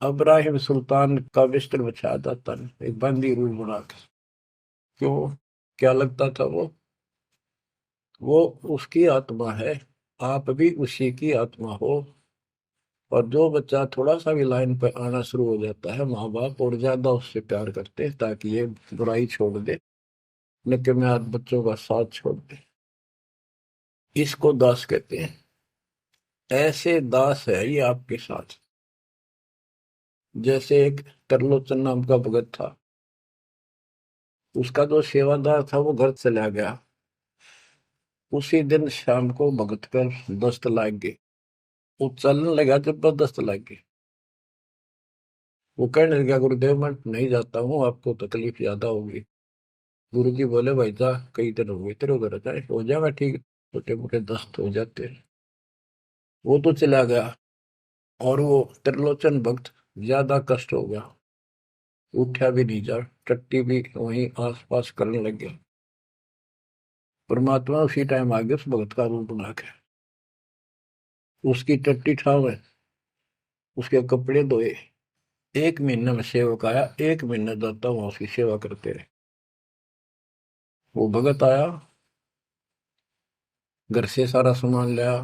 Speaker 1: अब्राहिम सुल्तान का बिस्तर बिछाया जाता नहीं, एक बंदी रूल बना के। क्यों? क्या लगता था वो उसकी आत्मा है, आप भी उसी की आत्मा हो। और जो बच्चा थोड़ा सा भी लाइन पर आना शुरू हो जाता है, माँ बाप और ज्यादा उससे प्यार करते हैं ताकि ये बुराई छोड़ दे, लेकिन मैं आज बच्चों का साथ छोड़ दे। इसको दास कहते हैं। ऐसे दास है ये आपके साथ। जैसे एक तरलोचन नाम का भगत था, उसका जो सेवादार था वो घर चला गया। उसी दिन शाम को भगत पर दस्त लग गई, वो चलने लगा, जबरदस्त लग गई। वो कहने लगा, गुरुदेव मैं नहीं जाता हूँ, आपको तकलीफ ज्यादा होगी। गुरु जी बोले, भाई जा, कई दिन हो गए तेरे उधर, जाए हो जाएगा ठीक, छोटे मोटे दस्त हो जाते हैं। वो तो चला गया, और वो त्रिलोचन भक्त ज्यादा कष्ट हो गया, उठा भी नहीं जा, टट्टी भी वहीं आस पास करने लग गया। परमात्मा उसी टाइम आ गया उस भगत का रूप बना के, उसकी टट्टी ठावे, उसके कपड़े धोए। एक महीने में सेवक आया, एक महीने जाता वहां उसकी सेवा करते रहे। वो भगत आया, घर से सारा सामान लाया,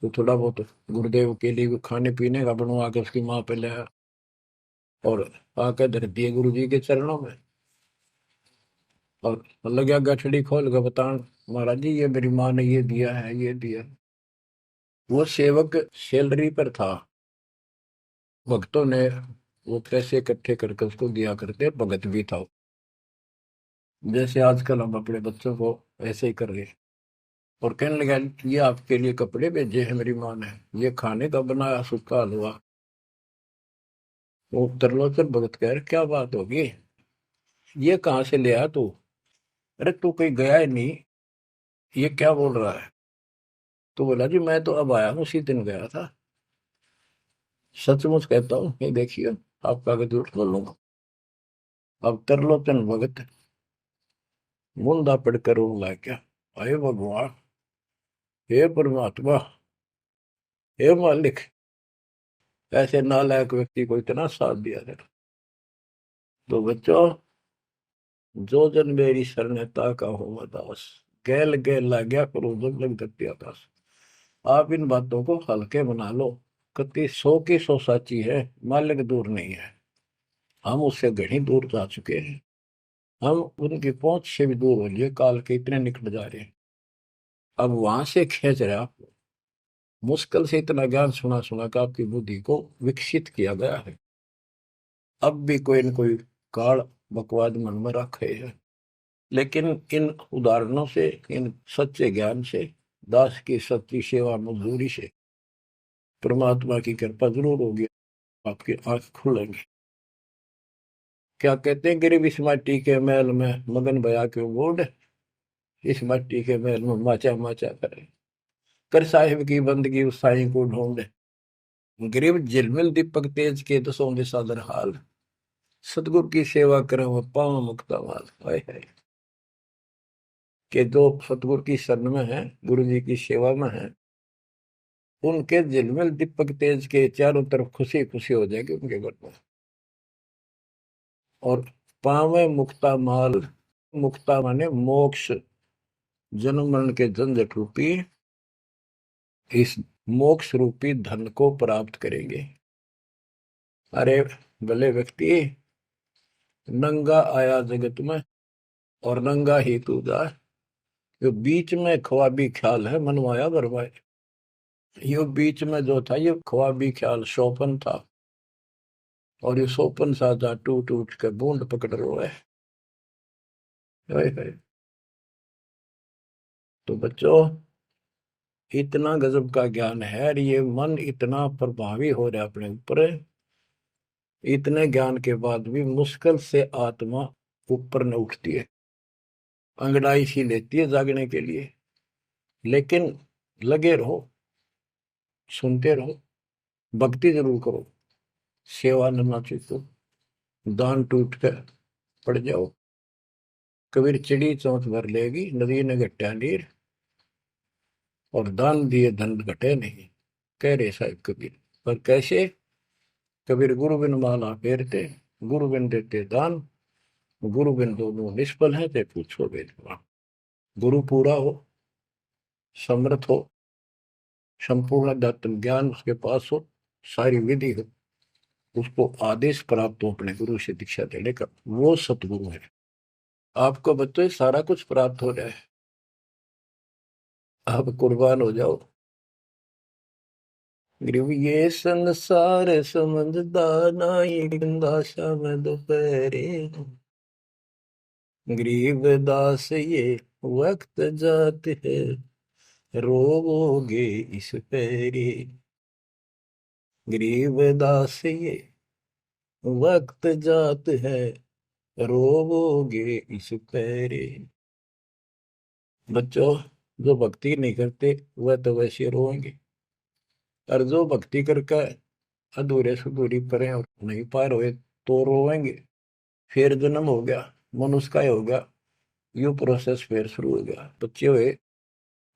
Speaker 1: तो थोड़ा बहुत गुरुदेव के लिए खाने पीने का बनवा के उसकी माँ पे लाया, और आकर धर दिए गुरु जी के चरणों में। और लगा गठड़ी खोल के बतान, महाराज जी ये मेरी माँ ने ये दिया है, ये दिया। वो सेवक सैलरी पर था, भक्तों ने वो पैसे इकट्ठे करके उसको दिया करते, भगत भी था। जैसे आजकल हम अपने बच्चों को ऐसे ही कर रहे हैं। और कहने लगा, ये आपके लिए कपड़े भेजे हैं मेरी माँ ने, ये खाने का बनाया सूखा हलवा। वो त्रिलोचन भगत कह रहे, क्या बात होगी, ये कहाँ से ले आया तू? अरे तू कहीं गया ही नहीं, ये क्या बोल रहा है? तो बोला, जी मैं तो अब आया हूँ, उसी दिन गया था। सचमुच कहता हूँ, ये देखिए, आपका आगे झूठ बोलूंगा। अब त्रिलोचन भगत मुंदा पड़कर रोने लग गया, अरे भगवान, हे परमात्मा, हे मालिक, ऐसे नालायक व्यक्ति को इतना साथ दिया है। तो बच्चों, जो जन मेरी शरणता का हो मैं दास, गैल गैल ला गया करो जब लग धरती आकाश। आप इन बातों को हल्के बना लो, कति 100 की 100 साची है, मालिक दूर नहीं है, हम उससे घनी दूर जा चुके हैं। हम उनकी पहुंच से भी दूर हो लिए, काल के इतने निकट जा रहे हैं। अब वहां से खींच रहे आप, मुश्किल से इतना ज्ञान सुना सुना कर आपकी बुद्धि को विकसित किया गया है। अब भी कोई न कोई काल बकवाद मन में रखे है। लेकिन इन उदाहरणों से, इन सच्चे ज्ञान से, दास की सच्ची सेवा मजदूरी से परमात्मा की कृपा जरूर होगी, आपकी आंख खुलेंगी। क्या कहते हैं, गिरव इस माटी के महल में मगन भया क्यों बोर्ड, इस मिट्टी के महल में माचा माचा करे, कर साहिब की बंदगी उस साईं को ढूंढे, गिरव झिलमिल दीपक तेज के दसों दिशा दर हाल, सतगुरु की सेवा करें वो पावन मुक्ता माल। हाय हाय, के जो सतगुरु की शरण में है, गुरु जी की सेवा में है, उनके झिलमिल दीपक तेज के चारों तरफ खुशी खुशी हो जाएगी उनके घर में। और पावे मुक्ता माल, मुक्ता माने मोक्ष, जन्म मरण के झंझट रूपी इस मोक्ष रूपी धन को प्राप्त करेंगे। अरे भले व्यक्ति, नंगा आया जगत में और नंगा ही तू जा, यो बीच में ख्वाबी ख्याल है मनवाया बरवाए। यो बीच में जो था ये ख्वाबी ख्याल शोपन था, और ये शोपन साजा टूट टूट के बूंद पकड़ रहा है। तो बच्चों, इतना गजब का ज्ञान है, और ये मन इतना प्रभावी हो रहा है अपने ऊपर, इतने ज्ञान के बाद भी मुश्किल से आत्मा ऊपर न उठती है, अंगड़ाई सी लेती है जागने के लिए। लेकिन लगे रहो, सुनते रहो, भक्ति जरूर करो, सेवा न चूको, दान टूट कर पड़ जाओ, कबीर चिड़ी चौंच भर लेगी नदी ने घटा नीर, और दान दिए धन घटे नहीं, कह रहे साहिब कबीर। पर कैसे? कबीर गुरु बिन माला फेरते, गुरु बिन देते दान, गुरु बिन दोनों निष्फल है, ते पूछो वेदवान। गुरु पूरा हो, समर्थ हो, संपूर्ण अध्यात्म ज्ञान उसके पास हो, सारी विधि हो, उसको आदेश प्राप्त हो अपने गुरु से दीक्षा देने का, वो सतगुरु है। आपको बच्चों सारा कुछ प्राप्त हो जाए, आप कुर्बान हो जाओ। गुरु ये संसार समझदा नाई, गंदा शाम दोपहरे, गरीब दास ये वक्त जात है, रोवोगे इस पैरी, गरीब दास ये वक्त जात है, रोवोगे इस पैरी। बच्चों, जो भक्ति नहीं करते वह तो वैसे रोएंगे, और जो भक्ति करके अधूरे सुधूरी परे और नहीं पार हुए तो रोएंगे। फिर जन्म हो गया, मनुष्य का ही हो गया, यू प्रोसेस फिर शुरू हो गया। बच्चे हुए,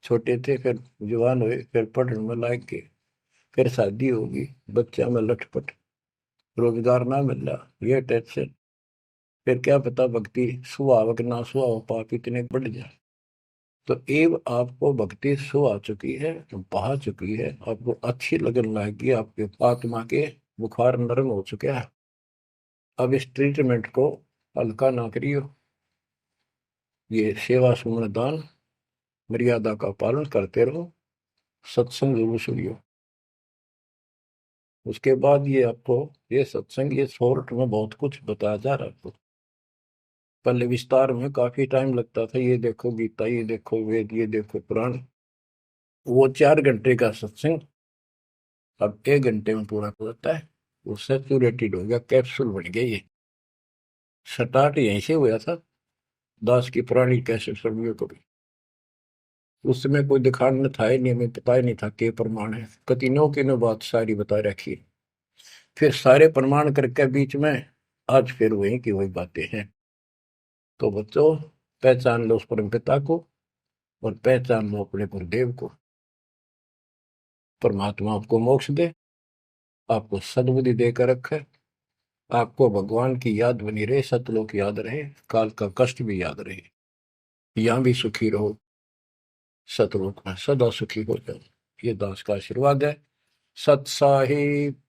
Speaker 1: छोटे थे, फिर जवान हुए, फिर पढ़ने में लायक के, फिर शादी होगी, बच्चा में लटपट, रोजगार ना मिल रहा, ये टेंशन, फिर क्या पता भक्ति सुहावक ना सुहाव पाप इतने बढ़ जाए। तो एव आपको भक्ति सो आ चुकी है, बहा चुकी है, आपको अच्छी लगन लगी, आपके आत्मा के बुखार नरम हो चुका है। अब इस ट्रीटमेंट को हल्का ना करियो, ये सेवा सुमन दान मर्यादा का पालन करते रहो, सत्संग जरूर सुनियो। उसके बाद ये आपको ये सत्संग, ये शॉर्ट में बहुत कुछ बताया जा रहा है आपको। पहले विस्तार में काफी टाइम लगता था, ये देखो गीता, ये देखो वेद, ये देखो पुराण, वो 4 घंटे का सत्संग अब 1 घंटे में पूरा हो जाता है। वो सैचुरेटेड हो गया, कैप्सूल बन गया। ये स्टार्ट यहीं से हुआ था, दास की पुरानी कैसेट सर्वियों को भी। उस समय कोई दिखाने था ही नहीं, हमें पता ही नहीं था के प्रमाण है, कतिनों की नो बात सारी बता रखी। फिर सारे प्रमाण करके बीच में आज फिर वही की वही बातें हैं। तो बच्चों, पहचान लो उस परम पिता को, और पहचान लो अपने गुरुदेव को। परमात्मा आपको मोक्ष दे, आपको सद्बुद्धि देकर रखे, आपको भगवान की याद बनी रहे, सतलोक याद रहे, काल का कष्ट भी याद रहे, यहाँ भी सुखी रहो, सतलोक में सदा सुखी हो जाओ। ये दास का आशीर्वाद है। सत साहिब।